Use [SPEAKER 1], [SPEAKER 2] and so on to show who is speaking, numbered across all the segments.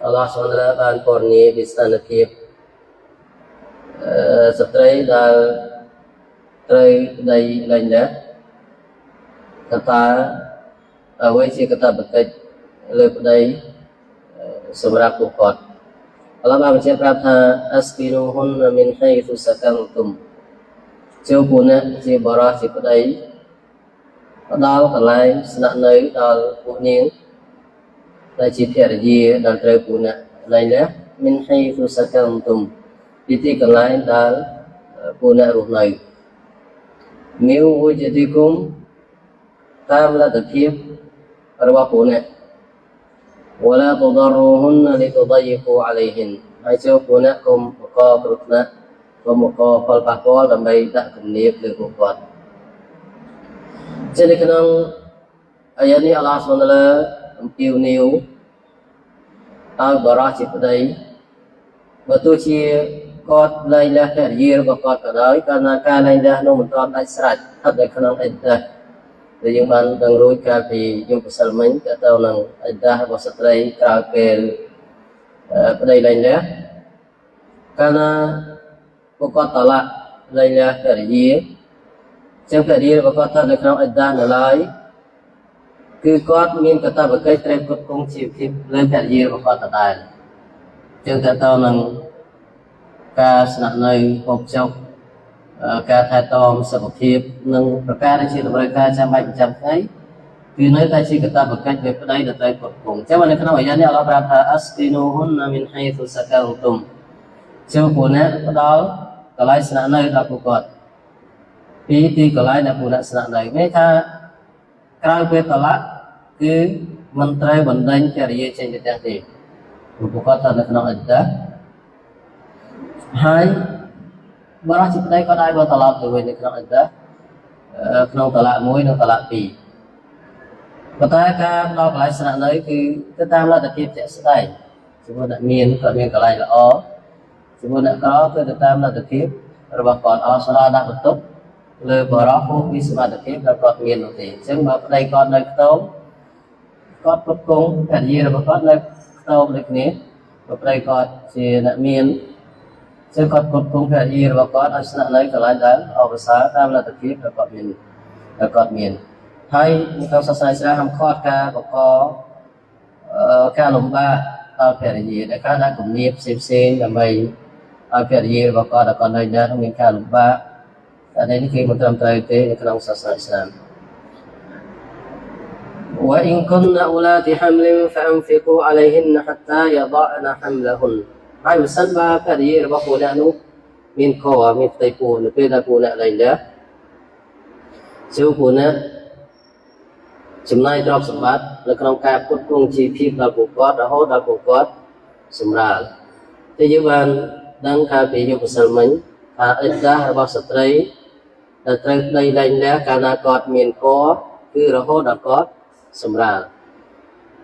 [SPEAKER 1] Allah SWT ban pon ni ពីស្ថានភាពស្ត្រីដែលត្រូវប្តីលែងលះកត្តាអ្វីជាកាតព្វកិច្ចលើប្តីសម្រាប់ពួកគាត់Allahបានបញ្ជាក់ប្រាប់ថា Askinuhun min haythu sakantum ចូលពួកអ្នកជាបរិសុទ្ធជាប្តីផ្ដល់កន្លែងស្នាក់នៅដល់ពួកនាងដែលជាភរិយាដែលត្រូវពួកអ្នកលែងលះ min haythu sakantum ពីទីកន្លែងដែលពួកអ្នករស់នៅមានវុជតិគុំតាមលទ្ធភាពរបស់ពួកអ្នកولا تضروهن لتضيقوا عليهن ហើយចូលពួកអ្នកកុំបង្កគ្រោះថ្នាក់កុំបង្កផលប៉ះពាល់ដើម្បីដាក់គំនាបលើពួកគាត់ជានៅក្នុងអាយ៉ានេះអល់ឡោះស៊ុបហានតាឡាអំពាវនាវឲ្យបរិសុទ្ធជាប្តីបើទោះជាគាត់លែងលះភរិយារបស់គាត់ក៏ដោយកាលណាការលែងលះនោះមិនទាន់ដាច់ស្រេចស្ថិតនៅក្នុងអិដាដែលយើងបានដឹងរួចកាលពីយប់ម្សិលមិញទៅនឹងអិដារបស់ស្ត្រីក្រោយពេលប្តីលែងលះកាលណាពួកគាត់តឡាក់លែងលះភរិយាចឹងភរិយារបស់គាត់ស្ថិតនៅក្នុងអិដានៅឡើយគឺគាត់មានកាតព្វកិច្ចត្រូវផ្គត់ផ្គង់ជីវភាពលើភរិយារបស់គាត់ដដែលចឹងទៅនឹងការស្នាក់នៅហូបចុកការថែទាំសុខភាពនិងប្រការដែលជាតម្រូវការចាំបាច់ប្រចាំថ្ងៃគឺនៅតែជាកាតព្វកិច្ចនៃប្តីដែលត្រូវផ្គត់ផ្គង់ចឹងនៅក្នុងអាយ៉ានេះអល់ឡោះប្រាប់ថា Askinuhunna min haythu sakantum ចូលពួកអ្នកផ្ដល់កន្លែងស្នាក់នៅដល់ពួកគាត់ពីទីកន្លែងដែលពួកអ្នកស្នាក់នៅមានថាក្រោយពេលតឡាក់គឺមិនត្រូវបណ្ដេញភរិយាចេញទៅផ្ទះទេពួកគាត់ស្ថិតនៅក្នុងអិដាហើយបរិសុទ្ធជាប្តីក៏ដែរបើត្រឡប់ទៅវិញនៅក្នុងអិដាក្នុងតឡាក់1និងតឡាក់2ប៉ុន្តែការផ្ដល់កន្លែងស្នាក់នៅគឺទៅតាមលទ្ធភាពជាក់ស្ដែងជាមួយអ្នកមានគាត់មានកន្លែងល្អជាមួយអ្នកក្រគឺទៅតាមលទ្ធភាពរបស់គាត់អល់ស្លាដាក់បន្ទុកលើបរិសុទ្ធហួសពីសមត្ថភាពដែលគាត់មាននោះទេអញ្ចឹងបើប្តីគាត់នៅខ្ទមគាត់ផ្គត់ផ្គង់ភរិយារបស់គាត់នៅខ្ទមដូចគ្នាបើប្តីគាត់ជាអ្នកមានចឹងគាត់ផ្គត់ផ្គង់ភរិយារបស់គាត់ឲ្យស្នាក់នៅកន្លែងដែលអបអរសាតាមលទ្ធភាពដែលគាត់មានហើយនៅក្នុងសាសនាអ៊ីស្លាមហាមឃាត់ការបង្កការលំបាកដល់ភរិយាដែលការដាក់គំនាបផ្សេងៗដើម្បីឲ្យភរិយារបស់គាត់ដែលគាត់នៅណាមានការលំបាកតែនេះគឺមិនត្រឹមត្រូវទេនៅក្នុងសាសនាអ៊ីស្លាមوإن كن أولات حمل فأنفقوا عليهن حتى يضعن حملهن ហើយបើសិនបើភរិយារបស់ពួកអ្នកនោះមានខមានផ្ទៃពោះនៅពេលដែលពួកអ្នកលែងលះចូលពួកអ្នកចំណាយទ្រព្យសម្បត្តិនៅក្នុងការផ្គត់ផ្គង់ជីវភាពដល់ពួកគាត់រហូតដល់ពួកគាត់សម្រាលតែយើងបានដឹងកាលពីយប់ម្សិលមិញថាអិដារបស់ស្ត្រីដែលត្រូវប្តីលែងលះកាលណាគាត់មានគគឺរហូតដល់គាត់សម្រាល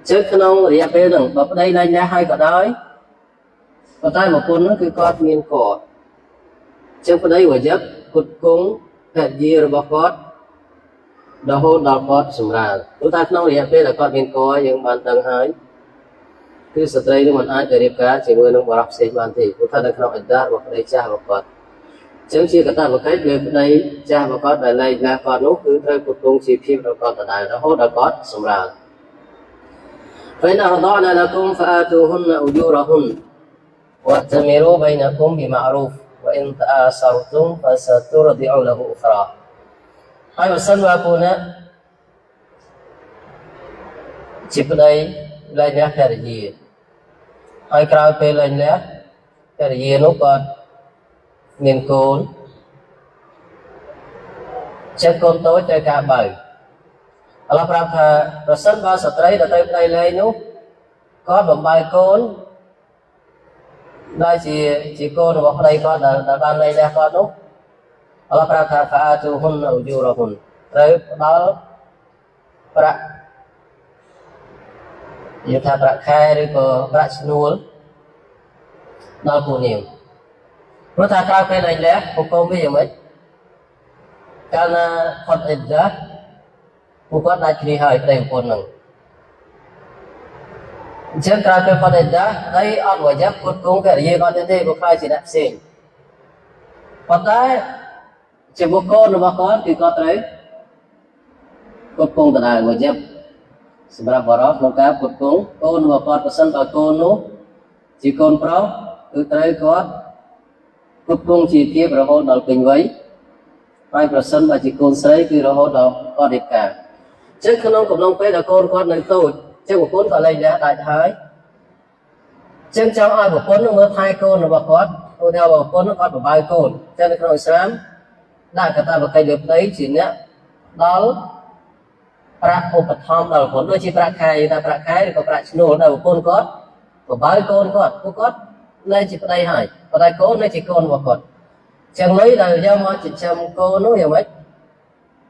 [SPEAKER 1] ជើក្នុងរយៈពេលហ្នឹងបើប្តីលែងលះហើយក៏ដោយប៉ុន្តែប្រពន្ធនោះគឺគាត់មានគចឹងប្តីវយបផ្គត់ផ្គង់ភរិយារបស់គាត់រហូតដល់គាត់សម្រាលព្រោះតែក្នុងរយៈពេលដែលគាត់មានគយើងបានដឹងហើយគឺស្ត្រីនឹងមិនអាចទៅរៀបការជាមួយនឹងបរិសុទ្ធផ្សេងបានទេព្រោះថានៅក្នុងអិដារបស់ប្តីចាស់របស់គាត់ចឹងជាកាតព្វកិច្ចលើប្តីចាស់របស់គាត់ដែលលែងលះគាត់នោះគឺត្រូវផ្គត់ផ្គង់ជីវភាពរបស់គាត់ដដែលរហូតដល់គាត់សម្រាល فإن أرضعن لكم فآتوهن أجورهن واعتمروا بينكم بمعروف وإن تآثرتم فسترضع له أخرى ហើយបើសិនបើពួកអ្នកជាប្តីលែងលះភរិយាហើយក្រោយពេលលែងលះភរិយានោះគាត់មានកូនចេះកូនតូចត្រូវការបើអល់ឡោះប្រាប់ថាប្រសិនបើស្ត្រីដែលទៅប្តីលែងនោះគាត់បំបើកូនដែលជាកូនរបស់ប្តីគាត់ដែលបានលែងលះគាត់នោះអល់ឡោះប្រាប់ថាហ្វាទូហ៊ុនអ៊ូយូរហ៊ុនត្រូវផ្ដល់ប្រាក់និយាយថាប្រាក់ខែឬក៏ប្រាក់ឈ្នួលដល់ពួកនាងព្រោះថាក្រោយពេលលែងលះពួកកូនវាយ៉ាងម៉េចកាលណាផុតអ៊ីដាពួកគាត់ដាច់គ្នាហើយប្តីប្រពន្ធហ្នឹង Trước ra cái phần này đã đây ăn vào giấc cột cung cái gì còn thế một hai chỉ đặt xin còn đấy chỉ một con mà con thì có tới cột cung từ đây vào giấc seberapa berat muka cột cung con và con pesan vào con nó chỉ con pro từ tới có cột cung chỉ tiếp rồi hôn đầu tình với hai pesan và chỉ con sấy từ rồi hôn đầu có đẹp cả trước khi nó cũng long phê là con này tôi chứ một con còn lên đã đại thái chân cháu ai một con nó mới thay con và con tôi theo một con nó con của bài con cho nên không sớm đại cả ta một cây được đấy chỉ nhá đó pra ô bật thom đầu con đôi chi pra khai ta pra khai có pra chnu đầu con có của bài con có lên chỉ có đây hỏi có đây con đây chỉ con và con chẳng lấy đời giao mà chỉ chăm cô nó hiểu mấy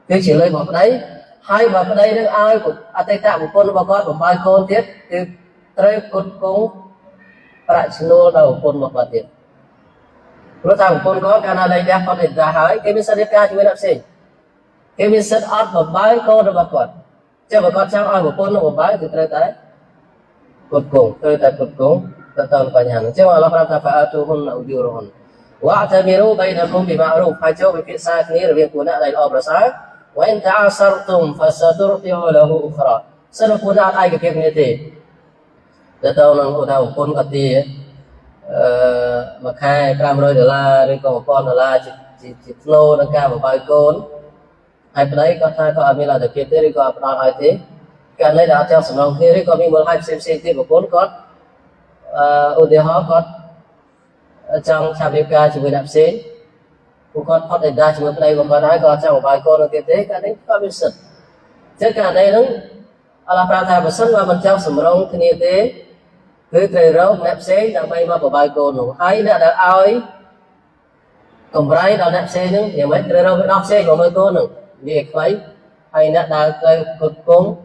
[SPEAKER 1] cái chỉ lấy một đấy hai vào đây nó ai của tây tạng một con và con của bài con tiếp từ tới con cũng lại snow đầu con một vật tiền lúc thằng con có Canada đã có thể ra hỏi cái mình sẽ đi ca chúng mình sinh cái mình sẽ ăn một bài con và con cho bà con cháu ăn một con một bài từ tới cột cùng tới cột cùng tentang panjang chứ mà Allah ta phải tu hôn nậu du hôn wa tamiru bainakum bi ma'ruf hai chỗ về phía xa này việc của nãy là berasa wa in ta'asartum fasaturti'u lahu ukhra sau của nãy ai cái việc này thì để tao năng của tao con cái gì mà khai $500 rồi còn con là chỉ lô nó cao một vài con hai cái đấy có thay có ami là được kiện thế có đào hai thế cái này đã theo sòng thế có mình muốn hai xem thế một con có ưu tiên họ có trong trạm điều ca chúng mình đạp xến của con phát hiện ra chúng mình đây còn nói có trong một vài con được kiện thế cái đấy có biết sự chứ cả đây nó Allah Prata pesan và mình trong sòng thế thế cứ từ đó nạp xế đã bay vào bài cô nó hay đã ai còn trái đã nạp xế nữa thì mấy từ đó mới nạp xế của mấy cô nữa việc mấy hay đã cái cột cung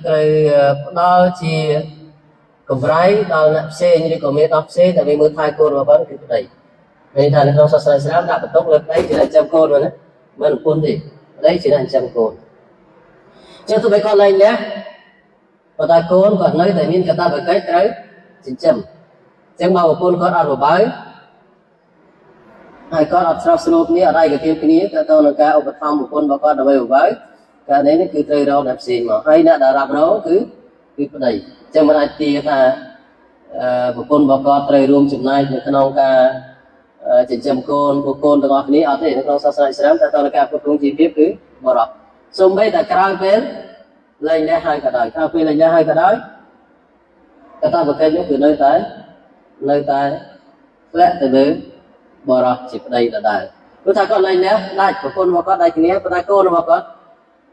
[SPEAKER 1] từ đó chỉ còn trái đã nạp xế như còn mấy nạp xế tại vì mới thay cô mà vẫn cái đấy nên thành trong xã hội Islam đã tốt lên đấy chỉ là trăm cô rồi đấy mình quân thì đấy chỉ là trăm cô cho tụi mấy con lên nhé và ta con còn nói tại vì ta phải cách đấy chính chấm chẳng bao con ăn một bái hai con ăn sau sốt ní ở đây cái tiêu kia cái tao là cái ông bắt phong một con và con đã bay một bái cái đấy nó cứ từ đâu đẹp xịn mà hay đã làm đó cứ cái đầy chẳng mà ai tia ta một con và con từ room chừng này thì con cả chính chấm con từ ngọc ní ở đây nó không sao sai sớm ta tao là cái con chỉ biết cứ bỏ rồi xong bây ta cài bên lên ra hai cái đời cà phê lên ra hai cái đấy cái ta bật cái từ nơi tới lẽ từ từ bỏ ra chỉ đây là đời lúc ta còn lên nhé đây của con mà có đây thì nhé của ta con mà có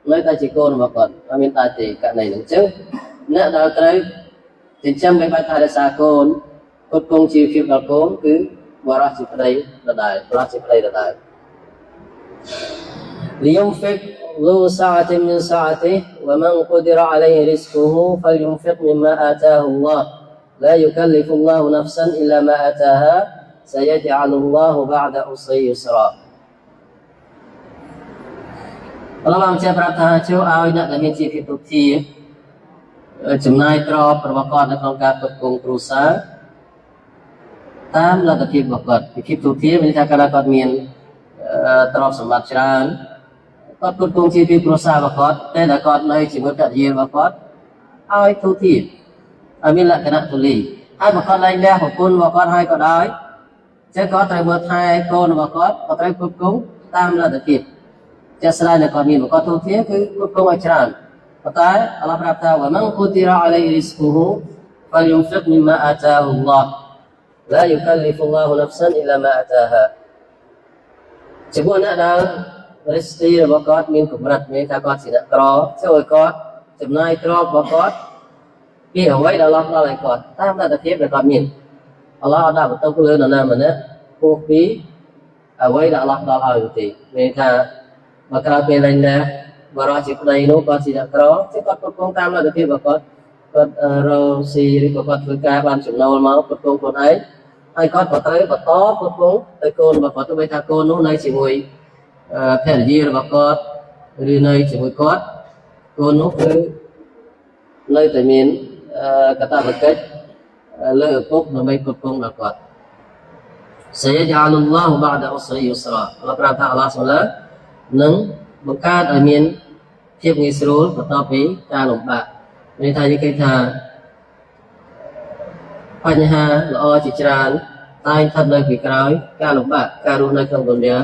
[SPEAKER 1] nơi ta chỉ con mà còn ở bên ta thì cái này được chứ nếu đâu tới thì trăm mấy bài thầy xa con chỉ phim đó con cứ bỏ ra chỉ đây là đời bỏ ra chỉ đây là đời لينفق ذو سعة من سعته ومن قدر عليه رزقه فلينفق مما آتاه الله لا يكلف الله نفسا إلا ما آتاها سيجعل الله بعد عسر يسرا Allah làm cho bà ta cho ai đãមានជាភាពទុតិយចំណាយទ្រព្យរបស់គាត់នៅក្នុងការផ្គត់ផ្គង់គ្រួសារតាមលទ្ធភាពរបស់គាត់ភាពទុតិយមានថាគាត់មានទ្រព្យសម្បត្តិច្រើនគាត់គ្រប់គ្រងជីវភាពគ្រួសាររបស់គាត់តែតែគាត់នៅជាមួយកញ្ញារបស់គាត់ឲ្យទូទាឲ្យមានលក្ខណៈទូលាយហើយបើគាត់ឡើងលះប្រពន្ធរបស់គាត់ឲ្យក៏ដោយចឹងគាត់ត្រូវមើលថែកូនរបស់គាត់ក៏ត្រូវគ្រប់គ្រងតាមលទ្ធភាពចាស់ស្រាយតែគាត់មានគាត់ទូទាគឺគ្រប់គ្រងឲ្យច្រើនប៉ុន្តែអល់ឡោះប្រាប់ថាវ៉ាម៉ាំគូទីរ៉ាអាឡៃរីស្គូហ៊ូហ្វាលយុនហ្វិកមីម៉ាអាតាហ៊ូឡោះឡាយុកលលីហ្វុឡោហ៊ូណាហ្វសានអ៊ីឡាម៉ាអាតាហាជាមួយអ្នកដែលរិស្ទីរបស់គាត់មានកម្រិតមានថាគាត់ជាអ្នកក្រជួយឲ្យគាត់ចំណាយទ្រព្យរបស់គាត់ពីអ្វីដែលអល់ឡោះផ្ដល់ឲ្យគាត់តាមលទ្ធភាពដែលគាត់មានអល់ឡោះអត់ដាក់បន្ទុកលើនរណាម្នាក់ពោះពីអ្វីដែលអល់ឡោះផ្ដល់ឲ្យទេមានថាបើក្រោយពេលឡើងណាបរិជាប្តីនោះគាត់ជាអ្នកក្រគឺគាត់គ្រប់គ្រងតាមលទ្ធភាពរបស់គាត់គាត់រកស៊ីឬក៏គាត់ធ្វើការបានចំណូលមកគ្រប់គ្រងខ្លួនឯងហើយគាត់ក៏ត្រូវបន្តគ្រប់គ្រងទៅកូនរបស់គាត់ទោះបីថាកូននោះនៅជាមួយភរិយារបស់គាត់ឬនៅជាមួយគាត់កូននោះគឺ nơi tại miền cả ta vật kết lời cốt là mấy cột công đặc quạt سيجعل الله بعد عسر يسرا เราប្រាប់ថាអល់ឡោះសម្លឹងនឹងបង្កើតឲ្យមានភាពងាយស្រួលបន្ទាប់ពីការលំបាកមានថានិយាយថាបញ្ហាល្អជាច្រើនតែងស្ថិតនៅពីក្រោយការលំបាកការរស់នៅក្នុងទុនយ៉ា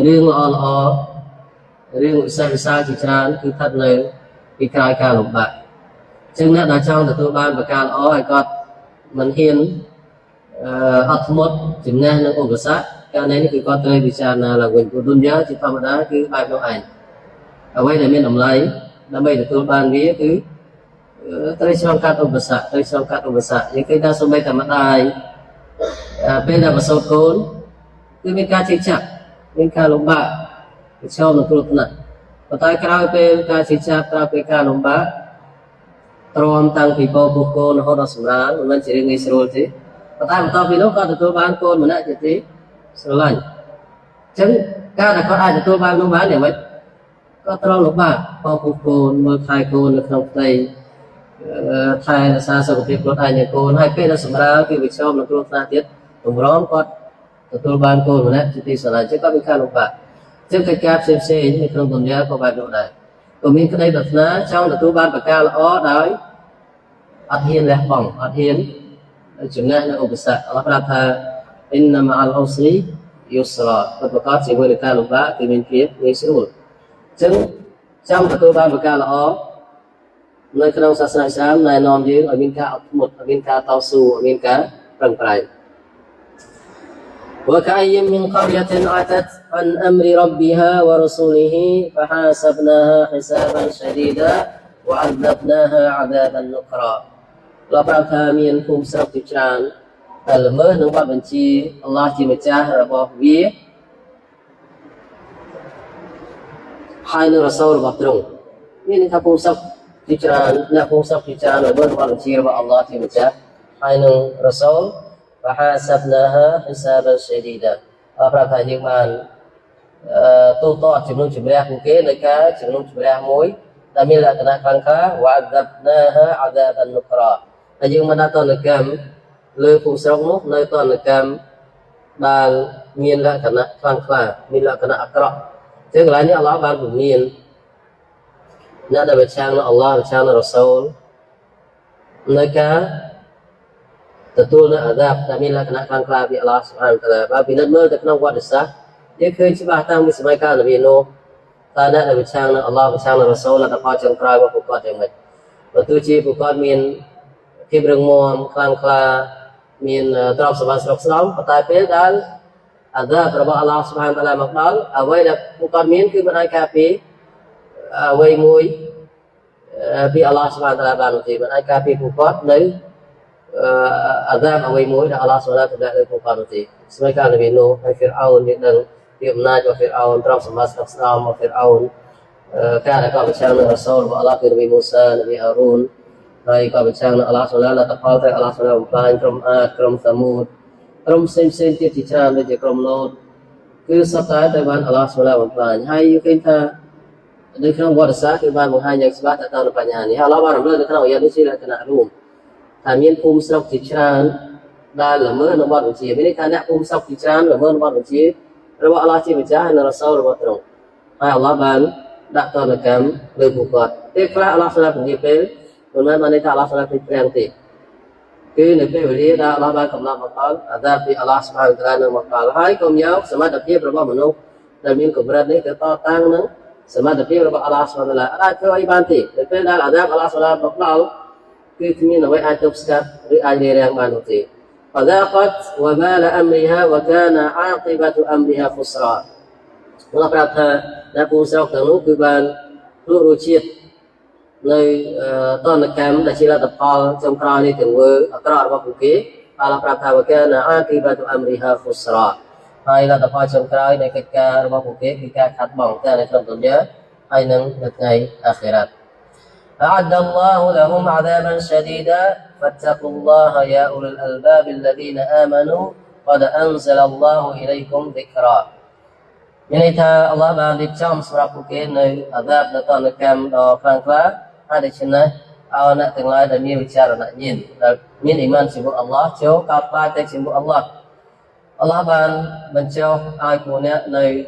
[SPEAKER 1] រឿងល្អល្អរឿងវិសេសវិសាលជាច្រើនគឺស្ថិតនៅពីក្រោយការលំបាកចឹងអ្នកដែលចង់ទទួលបានប្រការល្អឲ្យគាត់មិនហ៊ានអត់ធ្មត់ជំនះនឹងឧបសគ្គការនេះគឺគាត់ត្រូវពិចារណាឡើងវិញព្រោះទុនយ៉ាជាធម្មតាគឺបែបនោះឯងអ្វីដែលមានតម្លៃដើម្បីទទួលបានវាគឺត្រូវឆ្លងកាត់ឧបសគ្គត្រូវឆ្លងកាត់ឧបសគ្គយើងឃើញថាសូម្បីតែម្ដាយពេលដែលប្រសូតកូនគឺមានការជឿចាប់មានការលំបាកប្រឈមនឹងគ្រោះថ្នាក់ប៉ុន្តែក្រោយពេលការជឿចាប់ក្រោយពេលការលំបាកទ្រាំតាំងពីពោះកូនរហូតដល់សម្រាលមិនមែនជារឿងងាយស្រួលទេប៉ុន្តែបន្ទាប់ពីនោះក៏ទទួលបានកូនម្នាក់ទៀតទេស្រឡាញ់អញ្ចឹងការដែលគាត់អាចទទួលបាននោះបានយ៉ាងម៉េចក៏ទ្រាំលំបាកពោះកូនមើលថែកូននៅក្នុងផ្ទៃថែរក្សាសុខភាពខ្លួនឯងនិងកូនហើយពេលដែលសម្រាលគឺវិជ្ជានឹងគ្រោះថ្នាក់ទៀតតម្រងគាត់ទទួលបានកូនម្នាក់ជាទីស្រឡាញ់ចឹងគាត់មានការលំបាកចឹងកិច្ចការផ្សេងៗនៅក្នុងទុនយ៉ាក៏បែបនោះដែរក៏មានក្តីប្រាថ្នាចង់ទទួលបានប្រការល្អដោយអត់ហ៊ានលះបង់អត់ហ៊ានជំនះនៅឧបសគ្គអល់ឡោះប្រាប់ថាអ៊ីនណាម៉ាអលអ៊ុស្រីយូស្រាប្រកបជាមួយនឹងការលំបាកគឺមានភាពងាយស្រួលចឹងចង់ទទួលបានប្រការល្អនៅក្នុងសាសនាអ៊ីស្លាមណែនាំយើងឲ្យមានការអត់ធ្មត់ឲ្យមានការតស៊ូឲ្យមានការប្រឹងប្រែងوكأي من قرية عتت عن أمر ربها ورسوله فحاسبناها حسابا شديدا وعذبناها عذابا نكرا เราប្រាប់ថាមានភូមិស្រុកជាច្រើនដែលល្មើសនឹងបទបញ្ជាអល់ឡោះជាម្ចាស់របស់វាហើយនឹងរសូលរបស់ទ្រង់មានន័យថាភូមិស្រុកជាច្រើនអ្នកភូមិស្រុកជាច្រើនល្មើសនឹងបទបញ្ជារបស់អល់ឡោះជាម្ចាស់ហើយនឹងរសូលفحاسبناها حسابا شديدا ប្រាប់ថាយើងបានទូទាត់ជំនុំជម្រះពួកគេនៅការជំនុំជម្រះមួយដែលមានលក្ខណៈខ្លាំងក្លា وعذبناها عذابا نكرا ហើយយើងបានដាក់ទណ្ឌកម្មលើភូមិស្រុកនោះនៅទណ្ឌកម្មដែលមានលក្ខណៈខ្លាំងក្លាមានលក្ខណៈអាក្រក់ចឹងកន្លែងនេះអល់ឡោះបានពំនានអ្នកដែលប្រឆាំងនឹងអល់ឡោះប្រឆាំងនឹងរ៉ូសូលនៅការទទួលនៅអាដាបដែលមានលក្ខណៈខ្លាំងក្លាពីអល់ឡោះស៊ុបហានតាឡាបើពិនិត្យមើលទៅក្នុងវត្តសាស្ត្រយើងឃើញច្បាស់តាំងពីសម័យកាលនប៊ីនូតើអ្នកដែលប្រឆាំងនឹងអល់ឡោះប្រឆាំងនឹងរ៉ូសូលលទ្ធផលចុងក្រោយរបស់ពួកគាត់យ៉ាងម៉េចបើទោះជាពួកគាត់មានភាពរឹងមាំខ្លាំងក្លាមានទ្រព្យសម្បត្តិស្រុកស្នំប៉ុន្តែពេលដែលអាដាបរបស់អល់ឡោះស៊ុបហានតាឡាមកដល់អ្វីដែលពួកគាត់មានគឺមិនអាចការពារអ្វីមួយពីអល់ឡោះស៊ុបហានតាឡាបានទេមិនអាចការពារពួកគាត់នៅអាដាបអ្វីមួយដែលអល់ឡោះស៊ុបហានតាឡាលើពួកគាត់ទេសម័យកាលនប៊ីនូហើយហ្វីរអោនយើងដឹងពីអំណាចរបស់ហ្វីរអោនទ្រព្យសម្បត្តិស្រុកស្នំរបស់ហ្វីរអោនការដែលគាត់ប្រឆាំងនឹងរ៉ូសូលរបស់អល់ឡោះគឺនប៊ីមូសានប៊ីហារូនហើយក៏ប្រឆាំងនឹងអល់ឡោះស៊ុបហានលទ្ធផលតែអល់ឡោះស៊ុបហានបំផ្លាញក្រុមអាតក្រុមសាមូតក្រុមផ្សេងទៀតជាច្រើនដូចជាក្រុមឡូតគឺសុទ្ធតែត្រូវបានអល់ឡោះស៊ុបហានបំផ្លាញហើយយើងឃើញថានៅក្នុងវត្តសាស្ត្រគឺបានបង្ហាញយ៉ាងច្បាស់ទៅតាមបញ្ហានេះហើយអល់ឡោះបានរំលឹកនៅក្នុងអាយ៉ាតនេះជាលក្ខណៈរួមថាមានភូមិស្រុកជាច្រើនដែលល្មើសនៅបទបញ្ជាមានន័យថាអ្នកភូមិស្រុកជាច្រើនល្មើសនៅបទបញ្ជារបស់អល់ឡោះជាម្ចាស់ហើយនិងរ៉ូសូលរបស់ទ្រង់ហើយអល់ឡោះបានដាក់ទណ្ឌកម្មលើពួកគាត់ពេលខ្លះអល់ឡោះស្លាប់ពញាពេលមិនមែនបានន័យថាអល់ឡោះស្លាប់ពេញព្រាំងទេគឺនៅពេលវេលាដែលអល់ឡោះបានកំណត់មកដល់អាដាបពីអល់ឡោះស្មារតីត្រង់នឹងមកដល់ហើយកុំយកសមត្ថភាពរបស់មនុស្សដែលមានកម្រិតនេះទៅតតាំងនឹងសមត្ថភាពរបស់អល់ឡោះស្មារតីអាចធ្វើអីបានទេនៅពេលដែលអាដាបអល់ឡោះស្លាប់មកដល់គឺគ្មានអ្វីអាចទប់ស្កាត់ឬអាចរារាំងបាននោះទេفذاقت وبال أمرها وكان عاقبة أمرها خسران เราប្រាប់ថាអ្នកភូមិស្រុកទាំងនោះគឺបានរស់រជាតិនៅតនកម្មដែលជាលទ្ធផលចុងក្រោយនេះទាំងវើអាក្រក់របស់ពួកគេហើយเราប្រាប់ថា وكان عاقبة أمرها خسران ហើយលទ្ធផលចុងក្រោយនៃកិច្ចការរបស់ពួកគេគឺការខាត់បង់តែនៅក្នុងទុនយ៉ាហើយនឹងនៅថ្ងៃអាខិរ៉ាត់ أعد الله لهم عذابا شديدا فاتقوا الله يا أولي الألباب الذين آمنوا قد أنزل الله إليكم ذكرا មានន័យថាអល់ឡោះបានរៀបចំសម្រាប់ពួកគេនៅអាដាបនៅតនកម្មដ៏ខ្លាំងក្លា hai để trên này nè tương lai là miên cha là nhìn là miên iman chỉ một Allah cho cao tai tới chỉ một Allah ban bên châu ai của nè nơi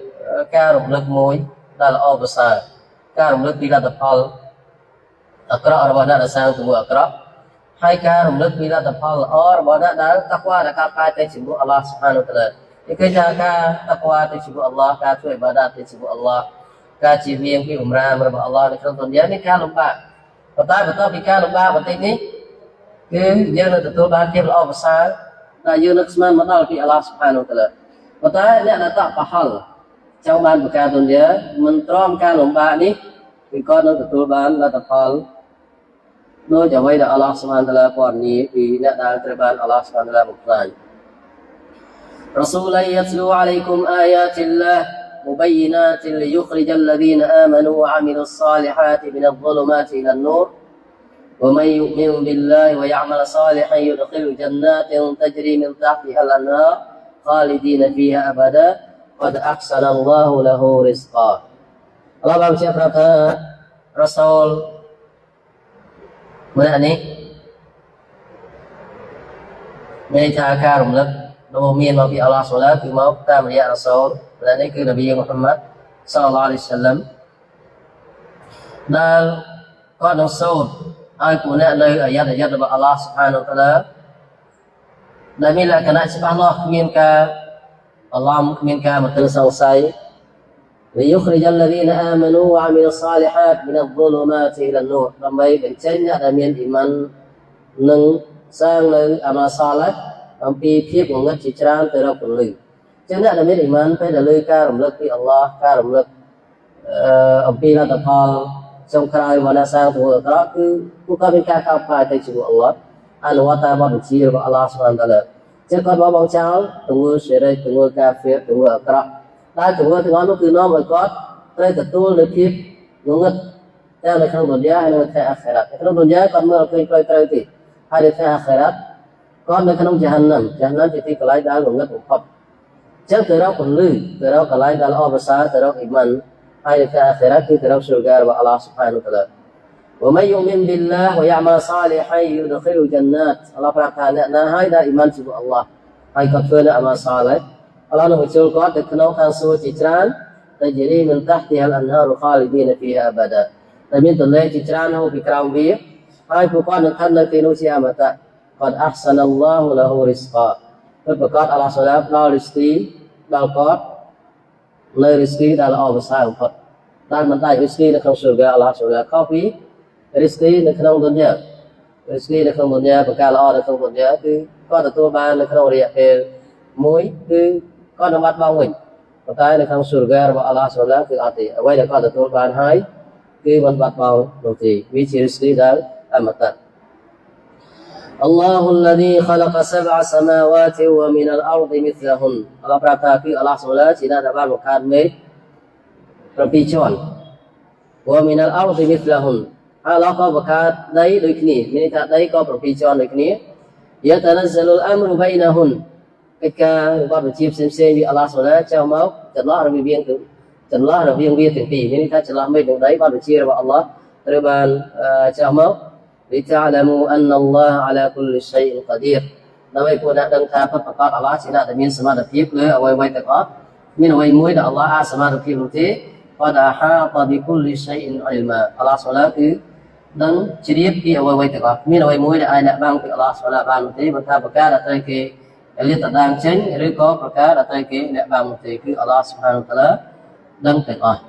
[SPEAKER 1] ca động lực mối là besar ca động lực bila tapal akra arbana là sang tunggu akra hai ca động lực bila tapal arbana đã takwa đã cao tai tới chỉ một Allah subhanahu wa taala cái ca takwa tới chỉ một Allah ca tu ibadat tới chỉ một Allah ca chỉ viên cái umrah mà Allah trong tuần giới này ca lomba betul pika lomba penting ni ke dia nak betul bahan dia Allah besar là dương nước man mất đầu thì Allah subhanahu wa taala betul dia nak tak pahal trong ban pika tuần giới mình trom ca lomba ni vì con nó betul bahan là pahal nó cho vậy là Allah subhanahu wa taala còn ni vì nak dah terban Allah subhanahu wa taala muklan Rasulan yatlu alaikum ayatillah مبينات ليخرج الذين آمنوا وعملوا الصالحات من الظلمات إلى النور ومن يؤمن بالله ويعمل صالحا يدخل جنات تجري من تحتها الأنهار خالدين فيها أبدا قد أحسن الله له رزقا Allah berkata Rasul mana ni menyatakan rumlek domin bagi Allah Subhanahu wa taala kita melihat Rasul dan iniคือ Nabi Muhammad sallallahu alaihi wasallam ដែលគាត់នឹងសូត្រឲ្យពួកអ្នកនៅអាយ៉ាតរបស់ Allah Subhanahu wa taala ដែលមានលក្ខណៈច្បាស់លាស់គ្មានការបន្លំគ្មានការមកទិលសង្ស័យ ليخرج الذين آمنوا وعملوا الصالحات من الظلمات إلى النور ដើម្បីបញ្ចេញអ្នកដែលមានអ៊ីម៉ាននិងសាងនៅអាម៉ាល់សាឡេះអំពីភាពងងឹតជាច្រើនទៅរកពន្លឺចឹងអ្នកដែលមានអ៊ីម៉ានពេលដែលលើការរំលឹកពីអល់ឡោះការរំលឹកអំពីលទ្ធផលចុងក្រោយវណ្ណៈសាងព្រោះអាក្រក់គឺពួកគាត់មានការខកខានទៅជាមួយអល់ឡោះអនុវត្តតាមបទបញ្ជារបស់អល់ឡោះស៊ុបហានតាឡាចឹងគាត់បងចោលទង្វើសេរីទង្វើកាហ្វៀរទង្វើអាក្រក់តែទង្វើទាំងអស់នោះគឺនាំឲ្យគាត់ត្រូវទទួលនូវភាពងងឹតទាំងនៅក្នុងឌុនយ៉ាហើយនៅថ្ងៃអាខិរ៉ាត់ក្នុងឌុនយ៉ាគាត់មើលឃើញផ្លូវត្រូវទេហើយនៅថ្ងៃអាខិរ៉ាត់គាត់នៅក្នុងជាទីកន្លែងដែលងងឹតបំផុតចឹងទៅរកពន្លឺទៅរកកន្លែងដែលល្អប្រសើរទៅរកអ៊ីម៉ានហើយនៅថ្ងៃអាខិរ៉ាត់គឺទៅរកសុរហ្គារបស់អល់ឡោះស៊ុបហានវតាឡា ومن يؤمن بالله ويعمل صالحا يدخل جنات អល់ឡោះប្រាប់ថាអ្នកណាហើយដែលអ៊ីម៉ានជាមួយអល់ឡោះហើយគាត់ធ្វើនៅអាម៉ាល់សាឡេះអល់ឡោះនឹងបញ្ចូលគាត់ទៅក្នុងខាងសួគ៌ជាច្រើនដែលជារីមិនតាស់ទីហលអនហារខាលីឌីនហ្វីហាអាបាដាដែលមានទន្លេជាច្រើនហូរពីក្រោមវាហើយពួកគាត់នឹងស្ថិតនៅទីនោះជាអមតៈ قد أحسن الله له رزقا ពិតប្រាកដអល់ឡោះសូឡាផ្ដល់រីស្គីដល់គាត់នៅរីស្គីដែលល្អប្រសើរបំផុតដែលមិនដាច់រីស្គីនៅក្នុងសុរហ្គាអល់ឡោះសូឡាខុសពីរីស្គីនៅក្នុងឌុនយ៉ារីស្គីនៅក្នុងឌុនយ៉ាប្រការល្អនៅក្នុងឌុនយ៉ាគឺគាត់ទទួលបាននៅក្នុងរយៈពេលមួយគឺគាត់នឹងបាត់បង់វិញប៉ុន្តែនៅក្នុងសុរហ្គារបស់អល់ឡោះសូឡាគឺអត់ទេអ្វីដែលគាត់ទទួលបានហើយគឺមិនបាត់បង់នោះទេវាជារីស្គីដែលអមតៈ الله الذي خلق سبع سماوات ومن الأرض مثلهن អល់ឡោះប្រាប់ថាគឺអល់ឡោះសូឡាជាអ្នកដែលបានបង្កើតមេឃ7ជាន់ ومن الأرض مثلهن អល់ឡោះក៏បង្កើតដីដូចគ្នាមានន័យថាដីក៏7ជាន់ដូចគ្នា يتنزل الأمر بينهن កិច្ចការរបស់វិជាផ្សេងៗពីអល់ឡោះសូឡាចុះមកចន្លោះរវាងវាទាំងពីរមានន័យថាចន្លោះមេឃនិងដីបានវិជារបស់អល់ឡោះត្រូវបានចុះមក لتعلموا أن الله على كل شيء قدير ដើម្បីពួកអ្នកដឹងថាពិតប្រាកដអល់ឡោះជាអ្នកដែលមានសមត្ថភាពលើអ្វីៗទាំងអស់មានអ្វីមួយដែលអល់ឡោះអាចសមត្ថភាពនោះទេ قد أحاط بكل شيء علما អល់ឡោះសូឡាគឺដឹងជ្រាបពីអ្វីៗទាំងអស់មានអ្វីមួយដែលអាចដាក់បាំងពីអល់ឡោះសូឡាបាននោះទេមិនថាប្រការដែលត្រូវគេលាតត្រដាងចេញឬក៏ប្រការដែលត្រូវគេដាក់បាំងនោះទេគឺអល់ឡោះស៊ុបហានវតាឡាដឹងទាំងអស់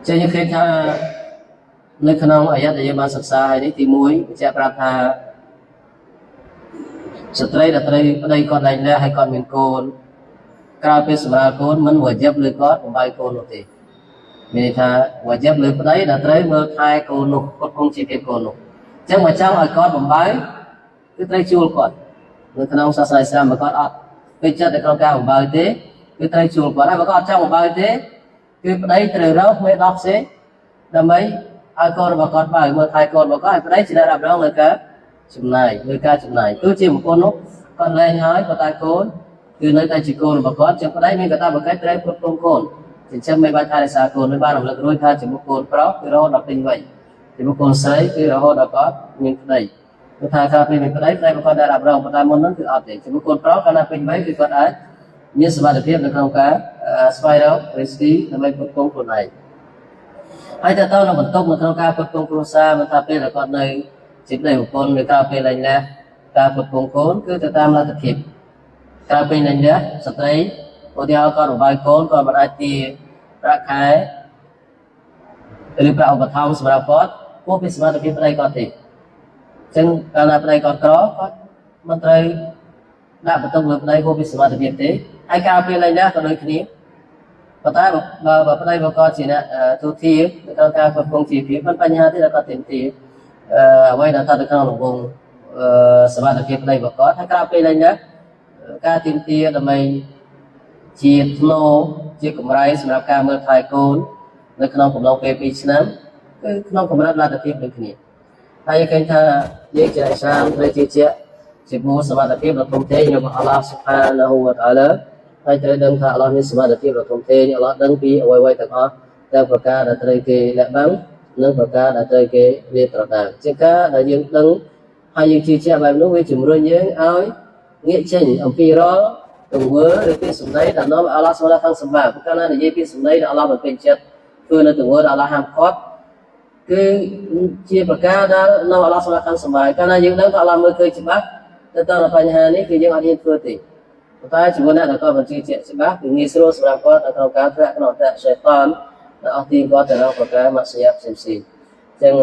[SPEAKER 1] ចេញឃើញថានៅក្នុងអាយ៉ាតដែលយើងបានសិក្សាហើយនេះទី1បញ្ជាក់ប្រាប់ថាស្ត្រីដែលត្រូវប្តីគាត់លែងលះហើយគាត់មានកូនក្រោយពេលសម្រាលកូនមិនវ៉ាជីបលើគាត់បំបាយកូននោះទេមានន័យថាវ៉ាជីបលើប្តីដែលត្រូវមើលថែកូននោះគាត់គង់ជាកូននោះអញ្ចឹងបើចង់ឲ្យគាត់បំបាយគឺត្រូវជួលគាត់នៅក្នុងសាសនាអ៊ីស្លាមបើគាត់អត់ពេកចិត្តនៅក្នុងការបំបាយទេគឺត្រូវជួលគាត់ហើយបើគាត់អត់ចង់បំបាយទេគឺប្តីត្រូវរកមេដោះផ្សេងដើម្បីឲ្យកូនរបស់គាត់បើមើលថែកូនរបស់គាត់ឲ្យប្តីជាអ្នករ៉ាប់រងលើការចំណាយទោះជាបុគ្គលនោះគាត់លែងហើយប៉ុន្តែកូនគឺនៅតែជាកូនរបស់គាត់ចឹងប្តីមានកាតព្វកិច្ចត្រូវគ្រប់គ្រងកូនចិញ្ចឹមមិនបាច់ថែរក្សាកូនមិនបានរំលឹករួចថាចំពោះកូនប្រុសគឺរហូតដល់ពេញវ័យ thì một con sấy cứ là họ đã có những cái này cái thay thay vì mình cái đấy một con đã làm rồng một tay môn nó cứ ở thì một con đó cái nào pin mấy cái con ấy như sự vật tiếp được không cả spider risky là mấy con này hay là tao là một công một con cá một con sa một tháp là con này chính là một con người ta về này nè cá một con cứ từ tam là thực hiện cá về này nhé sắp tới có theo con một vài con một ai thì ra cái từ vào một thao sắp vào con cô biết sắp tới đây con thì chân karena đây còn có mình thấy đã một công lực đây cô biết sắp tới thế ai cá về này nhé còn đôi khi và tại và đây mà con chỉ là tu thi con cá một con chỉ phía bên bên nhà thì là có tiền thì quay là ta được con vùng sắp tới đây mà có ai cá về này nhé cá tiền thì là mình chia nô chia cùng raiสำหรับการเมืองไทยโกนในขนมของเราเป็นปีฉะนั้นขนมของเราได้เทียบเป็นนี้ไอ้กันถ้าเยี่ยใจสร้างเลยที่เจ้าสิบโมสมาธิเทียบเราทุ่มเทอยู่กับอัลลอฮฺ سبحانه และ تعالى ให้เธอเดินทางอัลลอฮฺมีสมาธิเทียบเราทุ่มเทอัลลอฮฺดังปีเอาไว้แต่ก็แต่ประกาศได้เตยเกและบังนั่งประกาศได้เตยเกเรียตระดังจึงก็ได้ยืนดังให้ยืนที่เจ้าแบบนู้นวิจุมรุ่งยืนเอาเงี้ยเช่นอัมพีรอtừng vớ để cái sủng đấy là nó Allah Subhanahu thăng sủng vào cái này là dây cái sủng đấy là Allah vẫn chếtคือlà từng vớ là Allah ham khót cái chia bậc cao đó nó Allah Subhanahu thăng sủng vào cái này những đó Allah mới khơi chụp bácแต่ตอนเราไปหานี่คือยังอันนี้เพื่อติแต่จุดนั้นเราก็บัญชีเจ็ดสิบบาทถึงมีส่วนสำหรับก็เราการแทรกนอนแต่ใช้ตอนเราเอาทีมก็แต่เราประกาศมาเสียบเสียบ